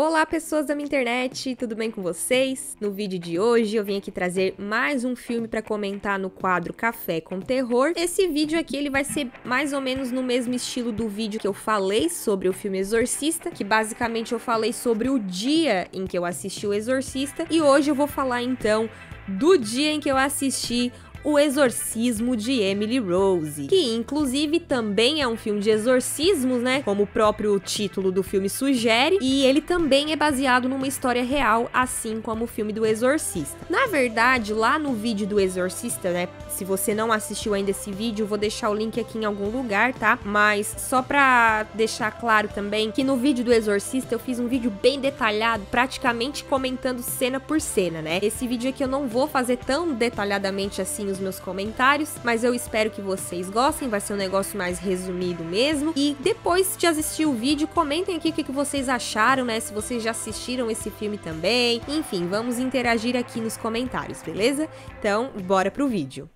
Olá pessoas da minha internet, tudo bem com vocês? No vídeo de hoje eu vim aqui trazer mais um filme para comentar no quadro Café com Terror. Esse vídeo aqui ele vai ser mais ou menos no mesmo estilo do vídeo que eu falei sobre o filme Exorcista, que basicamente eu falei sobre o dia em que eu assisti o Exorcista, e hoje eu vou falar então do dia em que eu assisti O Exorcismo de Emily Rose, que inclusive também é um filme de exorcismos, né, como o próprio título do filme sugere, e ele também é baseado numa história real, assim como o filme do Exorcista. Na verdade, lá no vídeo do Exorcista, né, se você não assistiu ainda esse vídeo, eu vou deixar o link aqui em algum lugar, tá? Mas só pra deixar claro também que no vídeo do Exorcista eu fiz um vídeo bem detalhado, praticamente comentando cena por cena, né? Esse vídeo aqui eu não vou fazer tão detalhadamente assim os meus comentários, mas eu espero que vocês gostem, vai ser um negócio mais resumido mesmo. E depois de assistir o vídeo, comentem aqui o que vocês acharam, né? Se vocês já assistiram esse filme também. Enfim, vamos interagir aqui nos comentários, beleza? Então, bora pro vídeo.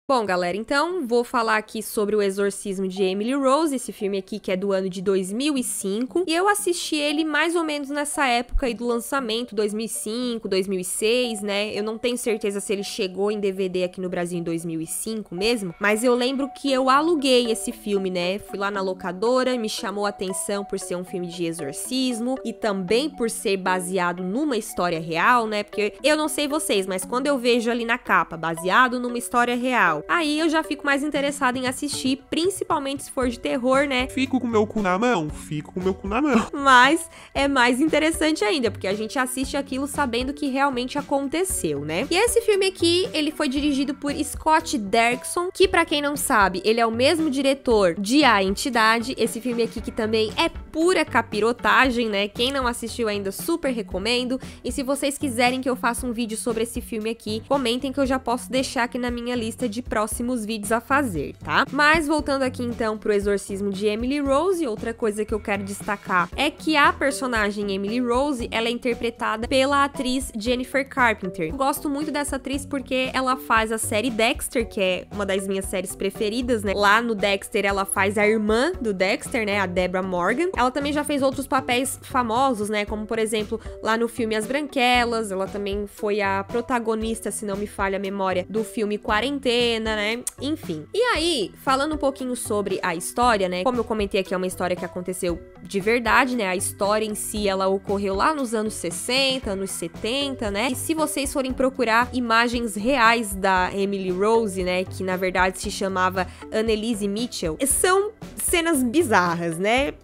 Bom, galera, então vou falar aqui sobre O Exorcismo de Emily Rose, esse filme aqui que é do ano de 2005, e eu assisti ele mais ou menos nessa época aí do lançamento, 2005, 2006, né? Eu não tenho certeza se ele chegou em DVD aqui no Brasil em 2005 mesmo, mas eu lembro que eu aluguei esse filme, né? Fui lá na locadora, me chamou a atenção por ser um filme de exorcismo e também por ser baseado numa história real, né? Porque eu não sei vocês, mas quando eu vejo ali na capa, baseado numa história real, aí eu já fico mais interessada em assistir, principalmente se for de terror, né? Fico com meu cu na mão, fico com meu cu na mão. Mas é mais interessante ainda, porque a gente assiste aquilo sabendo que realmente aconteceu, né? E esse filme aqui, ele foi dirigido por Scott Derrickson, que pra quem não sabe, ele é o mesmo diretor de A Entidade, esse filme aqui que também é pura capirotagem, né? Quem não assistiu ainda, super recomendo. E se vocês quiserem que eu faça um vídeo sobre esse filme aqui, comentem que eu já posso deixar aqui na minha lista de próximos vídeos a fazer, tá? Mas voltando aqui então pro Exorcismo de Emily Rose, outra coisa que eu quero destacar é que a personagem Emily Rose, ela é interpretada pela atriz Jennifer Carpenter. Eu gosto muito dessa atriz porque ela faz a série Dexter, que é uma das minhas séries preferidas, né? Lá no Dexter ela faz a irmã do Dexter, né? A Deborah Morgan. Ela também já fez outros papéis famosos, né? Como, por exemplo, lá no filme As Branquelas, ela também foi a protagonista, se não me falha a memória, do filme Quarentena, né? Enfim. E aí, falando um pouquinho sobre a história, né? Como eu comentei aqui, é uma história que aconteceu de verdade, né? A história em si, ela ocorreu lá nos anos 60, anos 70, né? E se vocês forem procurar imagens reais da Emily Rose, né? Que na verdade se chamava Annelise Mitchell, são cenas bizarras, né?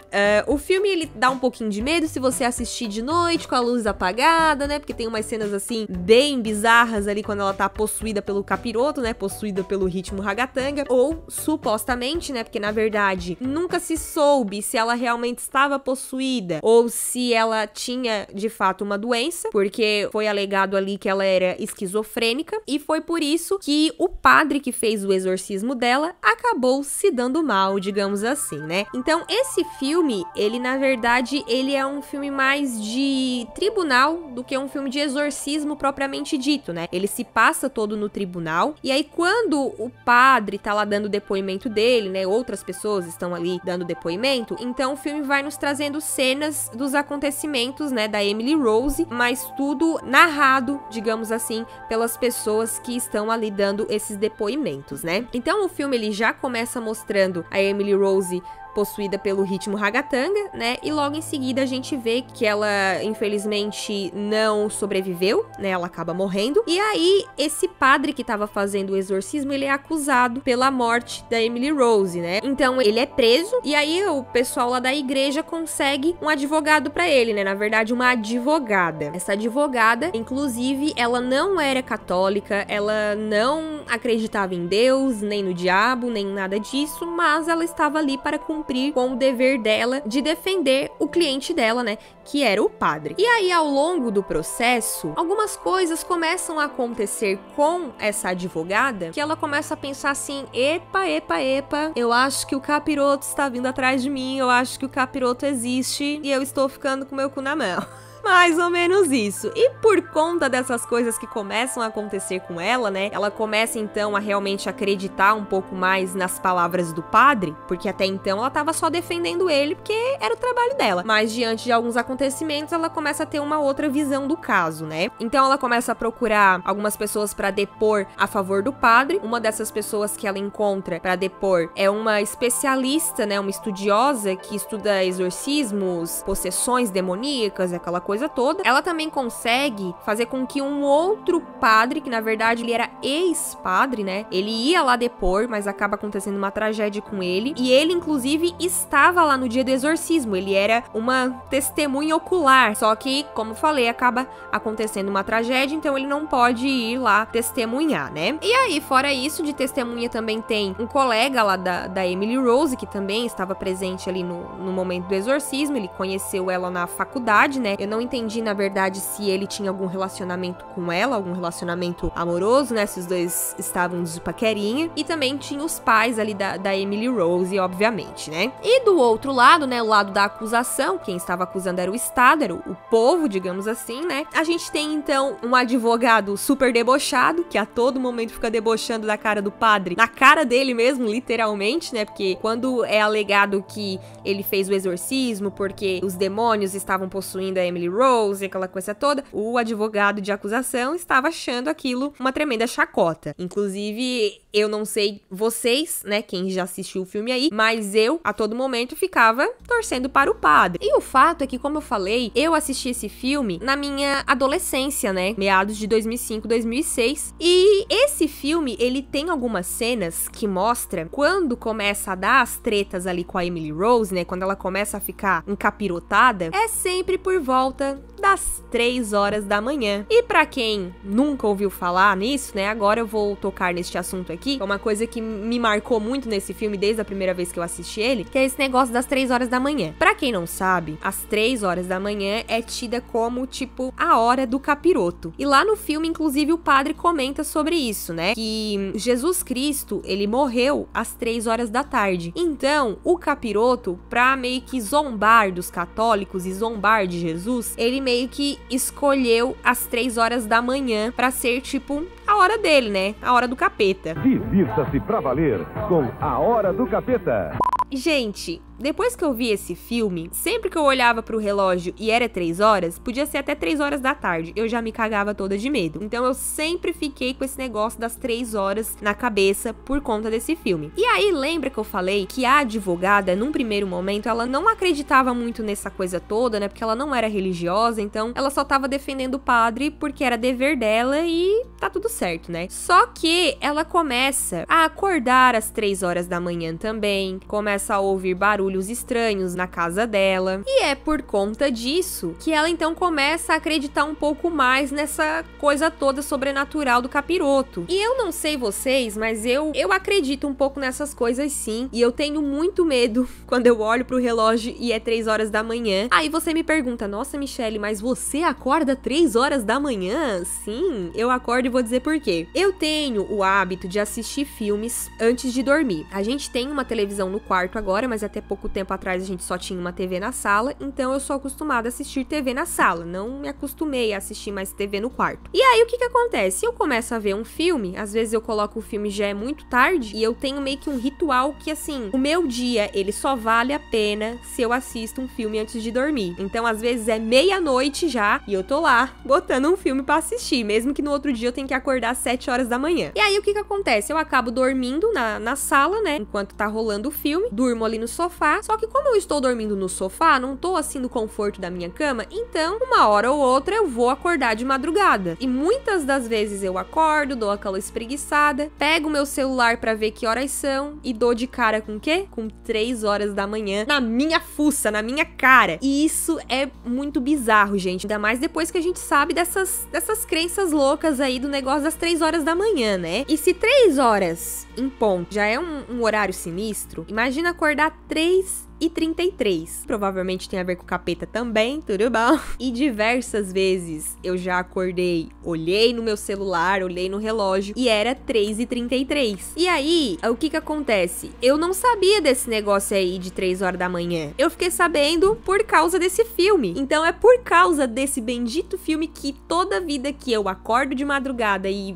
O filme, ele dá um pouquinho de medo se você assistir de noite com a luz apagada, né? Porque tem umas cenas, assim, bem bizarras ali quando ela tá possuída pelo capiroto, né? Possuída pelo ritmo ragatanga, ou supostamente, né? Porque na verdade nunca se soube se ela realmente estava possuída ou se ela tinha de fato uma doença, porque foi alegado ali que ela era esquizofrênica, e foi por isso que o padre que fez o exorcismo dela acabou se dando mal, digamos assim, né? Então esse filme, ele na verdade, ele é um filme mais de tribunal do que um filme de exorcismo propriamente dito, né? Ele se passa todo no tribunal, e aí quando o padre tá lá dando o depoimento dele, né, outras pessoas estão ali dando depoimento, então o filme vai nos trazendo cenas dos acontecimentos, né, da Emily Rose, mas tudo narrado, digamos assim, pelas pessoas que estão ali dando esses depoimentos, né? Então o filme, ele já começa mostrando a Emily Rose possuída pelo ritmo ragatanga, né? E logo em seguida a gente vê que ela, infelizmente, não sobreviveu, né? Ela acaba morrendo. E aí, esse padre que tava fazendo o exorcismo, ele é acusado pela morte da Emily Rose, né? Então, ele é preso, e aí o pessoal lá da igreja consegue um advogado pra ele, né? Na verdade, uma advogada. Essa advogada, inclusive, ela não era católica, ela não acreditava em Deus, nem no diabo, nem nada disso, mas ela estava ali para cumprir com o dever dela de defender o cliente dela, né, que era o padre. E aí, ao longo do processo, algumas coisas começam a acontecer com essa advogada, que ela começa a pensar assim, epa, eu acho que o capiroto está vindo atrás de mim, eu acho que o capiroto existe e eu estou ficando com meu cu na mão. Mais ou menos isso. E por conta dessas coisas que começam a acontecer com ela, né? Ela começa então a realmente acreditar um pouco mais nas palavras do padre, porque até então ela tava só defendendo ele porque era o trabalho dela. Mas diante de alguns acontecimentos, ela começa a ter uma outra visão do caso, né? Então ela começa a procurar algumas pessoas pra depor a favor do padre. Uma dessas pessoas que ela encontra pra depor é uma especialista, né? Uma estudiosa que estuda exorcismos, possessões demoníacas, aquela coisa toda. Ela também consegue fazer com que um outro padre, que na verdade ele era ex-padre, né? Ele ia lá depor, mas acaba acontecendo uma tragédia com ele. E ele, inclusive, estava lá no dia do exorcismo. Ele era uma testemunha ocular. Só que, como falei, acaba acontecendo uma tragédia, então ele não pode ir lá testemunhar, né? E aí, fora isso, de testemunha também tem um colega lá da Emily Rose, que também estava presente ali no momento do exorcismo. Ele conheceu ela na faculdade, né? Eu não entendi, na verdade, se ele tinha algum relacionamento com ela, algum relacionamento amoroso, né? Se os dois estavam de paquerinha. E também tinha os pais ali da Emily Rose, obviamente, né? E do outro lado, né? O lado da acusação, quem estava acusando era o Estado, era o povo, digamos assim, né? A gente tem, então, um advogado super debochado, que a todo momento fica debochando da cara do padre, na cara dele mesmo, literalmente, né? Porque quando é alegado que ele fez o exorcismo porque os demônios estavam possuindo a Emily Rose, aquela coisa toda, o advogado de acusação estava achando aquilo uma tremenda chacota. Inclusive, eu não sei vocês, né, quem já assistiu o filme aí, mas eu, a todo momento, ficava torcendo para o padre. E o fato é que, como eu falei, eu assisti esse filme na minha adolescência, né, meados de 2005, 2006, e esse filme, ele tem algumas cenas que mostram quando começa a dar as tretas ali com a Emily Rose, né, quando ela começa a ficar encapirotada, é sempre por volta das 3 horas da manhã. E pra quem nunca ouviu falar nisso, né, agora eu vou tocar neste assunto aqui, é uma coisa que me marcou muito nesse filme desde a primeira vez que eu assisti ele, que é esse negócio das 3 horas da manhã. Pra quem não sabe, as 3 horas da manhã é tida como, tipo, a hora do capiroto. E lá no filme, inclusive, o padre comenta sobre isso, né, que Jesus Cristo, ele morreu às 3 horas da tarde. Então, o capiroto, pra meio que zombar dos católicos e zombar de Jesus, ele meio que escolheu as 3 horas da manhã pra ser, tipo, a hora dele, né? A hora do capeta. Divirta-se pra valer com A Hora do Capeta. Gente, depois que eu vi esse filme, sempre que eu olhava pro relógio e era 3 horas, podia ser até 3 horas da tarde, eu já me cagava toda de medo. Então eu sempre fiquei com esse negócio das 3 horas na cabeça por conta desse filme. E aí, lembra que eu falei que a advogada, num primeiro momento, ela não acreditava muito nessa coisa toda, né? Porque ela não era religiosa, então ela só tava defendendo o padre porque era dever dela e tá tudo certo, né? Só que ela começa a acordar às 3 horas da manhã também, começa a ouvir barulhos estranhos na casa dela, e é por conta disso que ela então começa a acreditar um pouco mais nessa coisa toda sobrenatural do capiroto. E eu não sei vocês, mas eu acredito um pouco nessas coisas sim, e eu tenho muito medo quando eu olho pro relógio e é 3 horas da manhã. Aí você me pergunta, nossa, Michelle, mas você acorda 3 horas da manhã? Sim, eu acordo e vou dizer por quê. Eu tenho o hábito de assistir filmes antes de dormir. A gente tem uma televisão no quarto agora, mas até pouco tempo atrás a gente só tinha uma TV na sala, então eu sou acostumada a assistir TV na sala, não me acostumei a assistir mais TV no quarto. E aí o que acontece? Eu começo a ver um filme, às vezes eu coloco o filme já é muito tarde, e eu tenho meio que um ritual que assim, o meu dia ele só vale a pena se eu assisto um filme antes de dormir. Então às vezes é meia-noite já, e eu tô lá, botando um filme pra assistir, mesmo que no outro dia eu tenha que acordar às 7 horas da manhã. E aí o que acontece? Eu acabo dormindo na sala, né, enquanto tá rolando o filme, durmo ali no sofá, só que como eu estou dormindo no sofá, não tô assim no conforto da minha cama, então uma hora ou outra eu vou acordar de madrugada. E muitas das vezes eu acordo, dou aquela espreguiçada, pego meu celular pra ver que horas são e dou de cara com o quê? Com 3 horas da manhã na minha fuça, na minha cara. E isso é muito bizarro, gente, ainda mais depois que a gente sabe dessas crenças loucas aí do negócio das 3 horas da manhã, né? E se 3 horas em ponto já é um horário sinistro, imagina acordar 3 3h33. Provavelmente tem a ver com o capeta também, tudo bom? E diversas vezes eu já acordei, olhei no meu celular, olhei no relógio e era 3h33. E aí, o que acontece? Eu não sabia desse negócio aí de 3 horas da manhã. Eu fiquei sabendo por causa desse filme. Então é por causa desse bendito filme que toda vida que eu acordo de madrugada e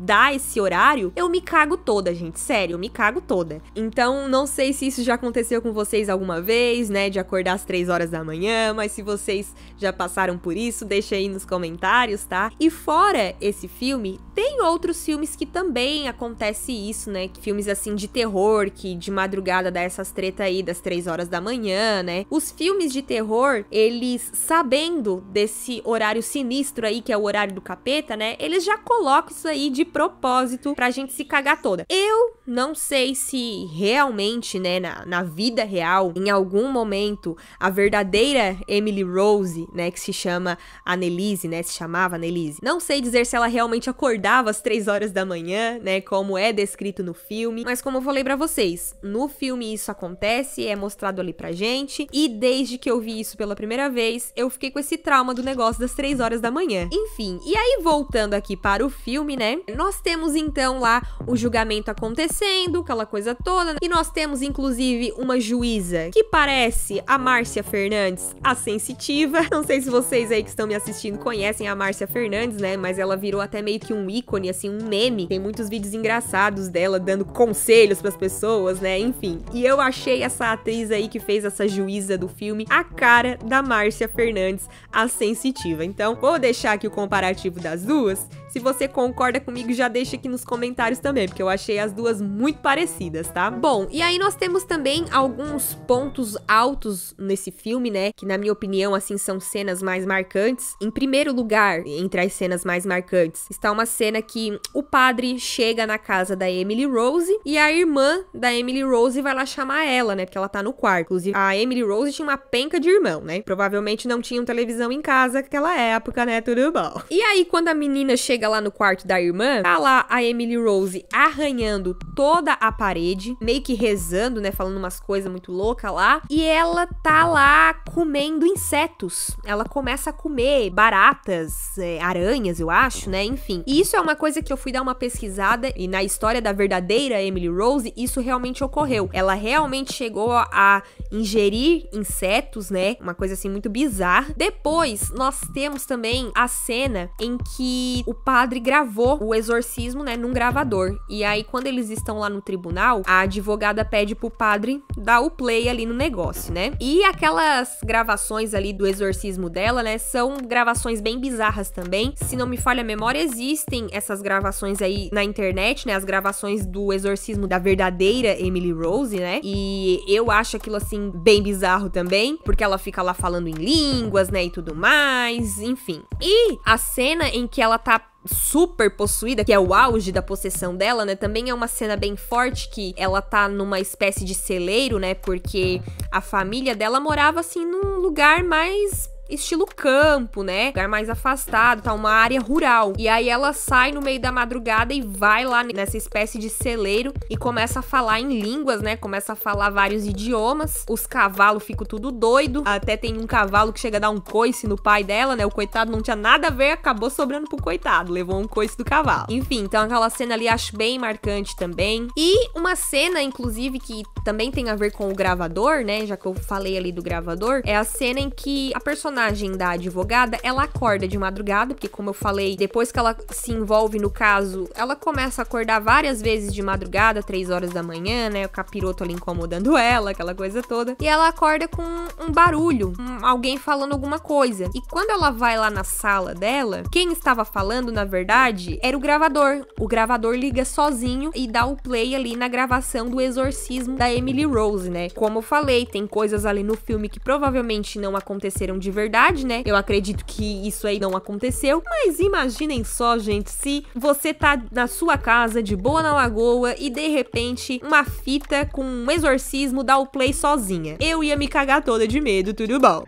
dá esse horário, eu me cago toda, gente. Sério, eu me cago toda. Então, não sei se isso já aconteceu com vocês alguma vez, né? De acordar às 3 horas da manhã, mas se vocês já passaram por isso, deixa aí nos comentários, tá? E fora esse filme, tem outros filmes que também acontece isso, né? Filmes assim de terror, que de madrugada dá essas treta aí das 3 horas da manhã, né? Os filmes de terror, eles sabendo desse horário sinistro aí, que é o horário do capeta, né? Eles já colocam isso aí de propósito pra gente se cagar toda. Eu não sei se realmente, né, na vida real, em algum momento, a verdadeira Emily Rose, né, que se chama Annelise, né, se chamava Annelise. Não sei dizer se ela realmente acordava às 3 horas da manhã, né, como é descrito no filme, mas como eu falei pra vocês, no filme isso acontece, é mostrado ali pra gente, e desde que eu vi isso pela primeira vez, eu fiquei com esse trauma do negócio das 3 horas da manhã. Enfim, e aí voltando aqui para o filme, né, nós temos então lá o julgamento acontecendo, aquela coisa toda, e nós temos inclusive uma juíza que parece a Márcia Fernandes, a sensitiva. Não sei se vocês aí que estão me assistindo conhecem a Márcia Fernandes, né, mas ela virou até meio que um ícone, assim, um meme. Tem muitos vídeos engraçados dela dando conselhos pras pessoas, né, enfim. E eu achei essa atriz aí que fez essa juíza do filme a cara da Márcia Fernandes, a sensitiva. Então, vou deixar aqui o comparativo das duas. Se você concorda comigo, já deixa aqui nos comentários também, porque eu achei as duas muito parecidas, tá? Bom, e aí nós temos também alguns pontos altos nesse filme, né? Que na minha opinião, assim, são cenas mais marcantes. Em primeiro lugar, entre as cenas mais marcantes, está uma cena que o padre chega na casa da Emily Rose e a irmã da Emily Rose vai lá chamar ela, né? Porque ela tá no quarto. Inclusive, a Emily Rose tinha uma penca de irmão, né? Provavelmente não tinham televisão em casa naquela época, né? Tudo bom. E aí, quando a menina chega lá no quarto da irmã, tá lá a Emily Rose arranhando toda a parede, meio que rezando, né, falando umas coisas muito loucas lá, e ela tá lá comendo insetos. Ela começa a comer baratas, aranhas, eu acho, né, enfim. E isso é uma coisa que eu fui dar uma pesquisada, e na história da verdadeira Emily Rose, isso realmente ocorreu. Ela realmente chegou a ingerir insetos, né, uma coisa assim muito bizarra. Depois, nós temos também a cena em que o padre gravou o exorcismo, né, num gravador. E aí, quando eles estão lá no tribunal, a advogada pede pro padre dar o play ali no negócio, né? E aquelas gravações ali do exorcismo dela, né, são gravações bem bizarras também. Se não me falha a memória, existem essas gravações aí na internet, né, as gravações do exorcismo da verdadeira Emily Rose, né? E eu acho aquilo, assim, bem bizarro também, porque ela fica lá falando em línguas, né, e tudo mais, enfim. E a cena em que ela tá super possuída, que é o auge da possessão dela, né, também é uma cena bem forte, que ela tá numa espécie de celeiro, né, porque a família dela morava, assim, num lugar mais estilo campo, né? Lugar mais afastado, tá? Uma área rural. E aí ela sai no meio da madrugada e vai lá nessa espécie de celeiro e começa a falar em línguas, né? Começa a falar vários idiomas. Os cavalos ficam tudo doido. Até tem um cavalo que chega a dar um coice no pai dela, né? O coitado não tinha nada a ver, acabou sobrando pro coitado. Levou um coice do cavalo. Enfim, então aquela cena ali acho bem marcante também. E uma cena, inclusive, que também tem a ver com o gravador, né? Já que eu falei ali do gravador, é a cena em que a personagem da advogada, ela acorda de madrugada, porque como eu falei, depois que ela se envolve no caso, ela começa a acordar várias vezes de madrugada, 3 horas da manhã, né, o capiroto ali incomodando ela, aquela coisa toda, e ela acorda com um barulho, alguém falando alguma coisa, e quando ela vai lá na sala dela, quem estava falando, na verdade, era o gravador liga sozinho e dá o play ali na gravação do exorcismo da Emily Rose, né, como eu falei, tem coisas ali no filme que provavelmente não aconteceram de verdade, né? Eu acredito que isso aí não aconteceu, mas imaginem só, gente, se você tá na sua casa de boa na lagoa e de repente uma fita com um exorcismo dá o play sozinha. Eu ia me cagar toda de medo, tudo bom?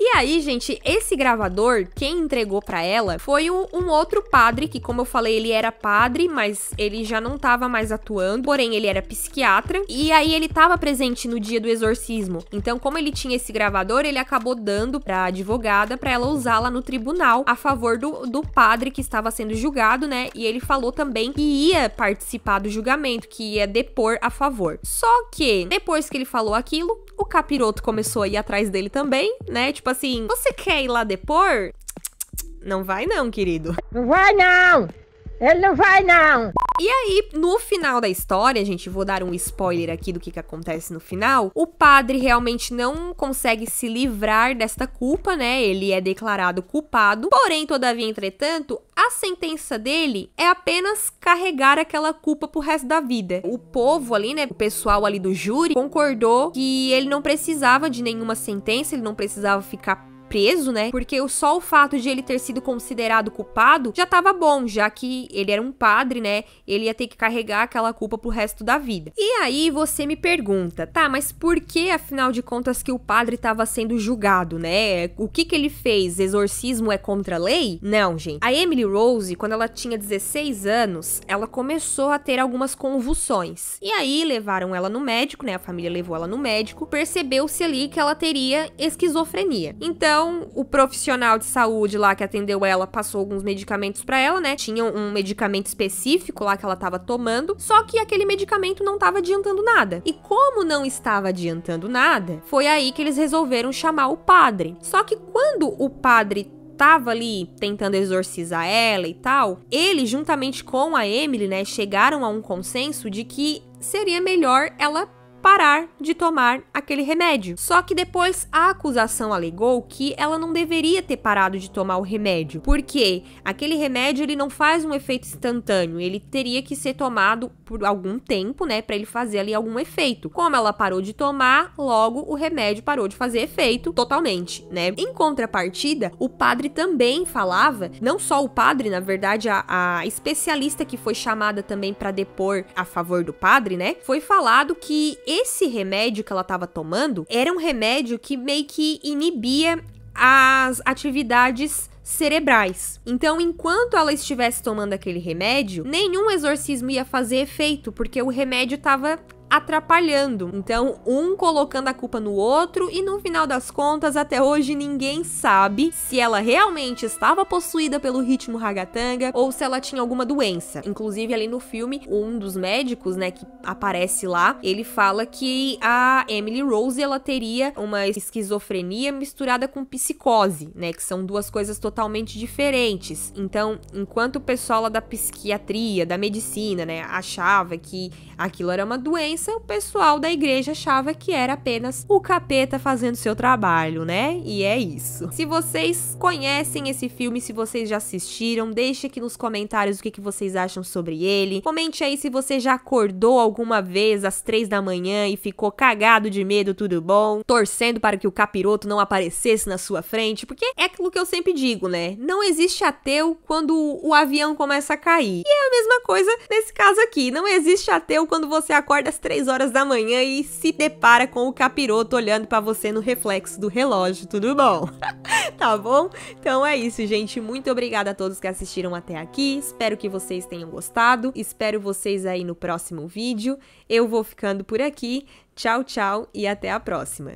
E aí, gente, esse gravador, quem entregou pra ela foi um outro padre, que como eu falei, ele era padre, mas ele já não tava mais atuando, porém ele era psiquiatra, e aí ele tava presente no dia do exorcismo. Então, como ele tinha esse gravador, ele acabou dando pra advogada pra ela usar lá no tribunal a favor do padre que estava sendo julgado, né? E ele falou também que ia participar do julgamento, que ia depor a favor. Só que, depois que ele falou aquilo, o capiroto começou a ir atrás dele também, né? Tipo assim, você quer ir lá depor? Não vai não, querido. Não vai não! Ele não vai não! E aí, no final da história, gente, vou dar um spoiler aqui do que acontece no final, o padre realmente não consegue se livrar desta culpa, né? Ele é declarado culpado, porém, todavia, entretanto, a sentença dele é apenas carregar aquela culpa pro resto da vida. O povo ali, né, o pessoal ali do júri, concordou que ele não precisava de nenhuma sentença, ele não precisava ficar preso, né? Porque só o fato de ele ter sido considerado culpado já tava bom, já que ele era um padre, né? Ele ia ter que carregar aquela culpa pro resto da vida. E aí você me pergunta, tá, mas por que, afinal de contas, que o padre tava sendo julgado, né? O que ele fez? Exorcismo é contra a lei? Não, gente. A Emily Rose, quando ela tinha 16 anos, ela começou a ter algumas convulsões. E aí levaram ela no médico, né? A família levou ela no médico, percebeu-se ali que ela teria esquizofrenia. Então, o profissional de saúde lá que atendeu ela passou alguns medicamentos pra ela, né? Tinha um medicamento específico lá que ela tava tomando, só que aquele medicamento não tava adiantando nada. E como não estava adiantando nada, foi aí que eles resolveram chamar o padre. Só que quando o padre tava ali tentando exorcizar ela e tal, ele, juntamente com a Emily, né, chegaram a um consenso de que seria melhor ela parar de tomar aquele remédio. Só que depois a acusação alegou que ela não deveria ter parado de tomar o remédio, porque aquele remédio ele não faz um efeito instantâneo, ele teria que ser tomado por algum tempo, né, para ele fazer ali algum efeito. Como ela parou de tomar, logo o remédio parou de fazer efeito totalmente, né? Em contrapartida, o padre também falava, não só o padre, na verdade, a especialista que foi chamada também para depor a favor do padre, né, foi falado que esse remédio que ela estava tomando era um remédio que meio que inibia as atividades cerebrais. Então, enquanto ela estivesse tomando aquele remédio, nenhum exorcismo ia fazer efeito, porque o remédio estava atrapalhando. Então, um colocando a culpa no outro e no final das contas, até hoje ninguém sabe se ela realmente estava possuída pelo ritmo ragatanga ou se ela tinha alguma doença. Inclusive, ali no filme, um dos médicos, né, que aparece lá, ele fala que a Emily Rose, ela teria uma esquizofrenia misturada com psicose, né, que são duas coisas totalmente diferentes. Então, enquanto o pessoal lá da psiquiatria, da medicina, né, achava que aquilo era uma doença, o pessoal da igreja achava que era apenas o capeta fazendo seu trabalho, né? E é isso. Se vocês conhecem esse filme, se vocês já assistiram, deixe aqui nos comentários o que vocês acham sobre ele. Comente aí se você já acordou alguma vez às 3 da manhã e ficou cagado de medo, tudo bom? Torcendo para que o capiroto não aparecesse na sua frente, porque é aquilo que eu sempre digo, né? Não existe ateu quando o avião começa a cair. E é a mesma coisa nesse caso aqui. Não existe ateu quando você acorda às 3 horas da manhã e se depara com o capiroto olhando pra você no reflexo do relógio, tudo bom? Tá bom? Então é isso, gente. Muito obrigada a todos que assistiram até aqui. Espero que vocês tenham gostado. Espero vocês aí no próximo vídeo. Eu vou ficando por aqui. Tchau, tchau e até a próxima.